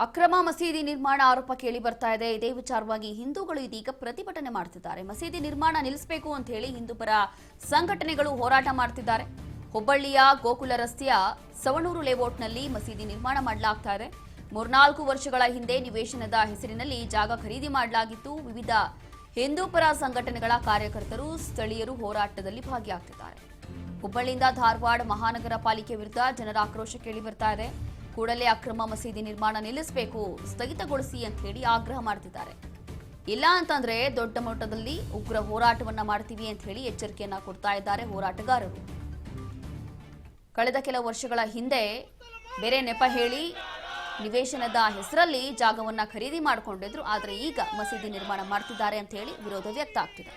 ಅಕ್ರಮ ಮಸೀದಿ ನಿರ್ಮಾಣ ಆರೋಪ ಕೇಳಿ ಬರ್ತಾ ಇದೆ. ಇದೇ ವಿಚಾರವಾಗಿ ಹಿಂದೂಗಳು ಇದೀಗ ಪ್ರತಿಭಟನೆ ಮಾಡ್ತಿದ್ದಾರೆ. ಮಸೀದಿ ನಿರ್ಮಾಣ ನಿಲ್ಲಿಸಬೇಕು ಅಂತ ಹೇಳಿ ಹಿಂದೂಪರ ಸಂಘಟನೆಗಳು ಹೋರಾಟ ಮಾಡ್ತಿದ್ದಾರೆ. ಹುಬ್ಬಳ್ಳಿಯ ಗೋಕುಲ ರಸ್ತೆಯ ಸವಣೂರು ಲೇಔಟ್ನಲ್ಲಿ ಮಸೀದಿ ನಿರ್ಮಾಣ ಮಾಡಲಾಗ್ತಾ ಇದೆ. 3-4 ವರ್ಷಗಳ ಹಿಂದೆ ನಿವೇಶನದ ಹೆಸರಿನಲ್ಲಿ ಜಾಗ ಖರೀದಿ ಮಾಡಲಾಗಿತ್ತು. ವಿವಿಧ ಹಿಂದೂಪರ ಸಂಘಟನೆಗಳ ಕಾರ್ಯಕರ್ತರು ಸ್ಥಳೀಯರು ಹೋರಾಟದಲ್ಲಿ ಭಾಗಿಯಾಗ್ತಿದ್ದಾರೆ. ಹುಬ್ಬಳ್ಳಿಯಿಂದ ಧಾರವಾಡ ಮಹಾನಗರ ಪಾಲಿಕೆ ವಿರುದ್ಧ ಜನರ ಆಕ್ರೋಶ ಕೇಳಿ ಬರ್ತಾ ಇದೆ. ಕೂಡಲೇ ಅಕ್ರಮ ಮಸೀದಿ ನಿರ್ಮಾಣ ನಿಲ್ಲಿಸಬೇಕು, ಸ್ಥಗಿತಗೊಳಿಸಿ ಅಂತ ಹೇಳಿ ಆಗ್ರಹ ಮಾಡ್ತಿದ್ದಾರೆ. ಇಲ್ಲ ಅಂತಂದ್ರೆ ದೊಡ್ಡ ಮಟ್ಟದಲ್ಲಿ ಉಗ್ರ ಹೋರಾಟವನ್ನ ಮಾಡ್ತೀವಿ ಅಂತ ಹೇಳಿ ಎಚ್ಚರಿಕೆಯನ್ನ ಕೊಡ್ತಾ ಇದ್ದಾರೆ ಹೋರಾಟಗಾರರು. ಕಳೆದ ಕೆಲ ವರ್ಷಗಳ ಹಿಂದೆ ಬೇರೆ ನೆಪ ಹೇಳಿ ನಿವೇಶನದ ಹೆಸರಲ್ಲಿ ಜಾಗವನ್ನ ಖರೀದಿ ಮಾಡಿಕೊಂಡಿದ್ರು. ಆದರೆ ಈಗ ಮಸೀದಿ ನಿರ್ಮಾಣ ಮಾಡ್ತಿದ್ದಾರೆ ಅಂತ ಹೇಳಿ ವಿರೋಧ ವ್ಯಕ್ತ ಆಗ್ತಿದೆ.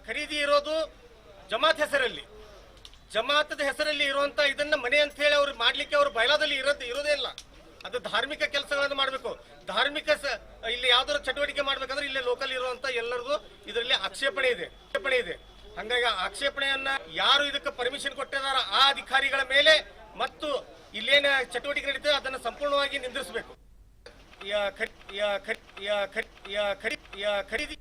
ಖರೀದಿ ಇರೋದು ಜಮಾತ್ ಹೆಸರಲ್ಲಿ, ಜಮಾತದ ಹೆಸರಲ್ಲಿ ಇರುವಂತ ಇದನ್ನ ಮನೆ ಅಂತ ಹೇಳಿ ಅವ್ರು ಮಾಡ್ಲಿಕ್ಕೆ ಅವ್ರ ಬಯಲಾದಲ್ಲಿ ಇರೋದೇ ಇಲ್ಲ. ಅದು ಧಾರ್ಮಿಕ ಕೆಲಸಗಳನ್ನು ಮಾಡಬೇಕು. ಧಾರ್ಮಿಕ ಇಲ್ಲಿ ಯಾವ್ದಾದ್ರು ಚಟುವಟಿಕೆ ಮಾಡ್ಬೇಕಂದ್ರೆ ಇಲ್ಲಿ ಲೋಕಲ್ ಇರುವಂತ ಎಲ್ಲರಿಗೂ ಇದರಲ್ಲಿ ಆಕ್ಷೇಪಣೆ ಇದೆ. ಹಂಗಾಗಿ ಆಕ್ಷೇಪಣೆಯನ್ನ ಯಾರು ಇದಕ್ಕೆ ಪರ್ಮಿಷನ್ ಕೊಟ್ಟಿದಾರ ಆ ಅಧಿಕಾರಿಗಳ ಮೇಲೆ ಮತ್ತು ಇಲ್ಲೇನ ಚಟುವಟಿಕೆ ನಡೀತದೆ ಅದನ್ನ ಸಂಪೂರ್ಣವಾಗಿ ನಿಂದಿಸಬೇಕು. ಖರೀದಿ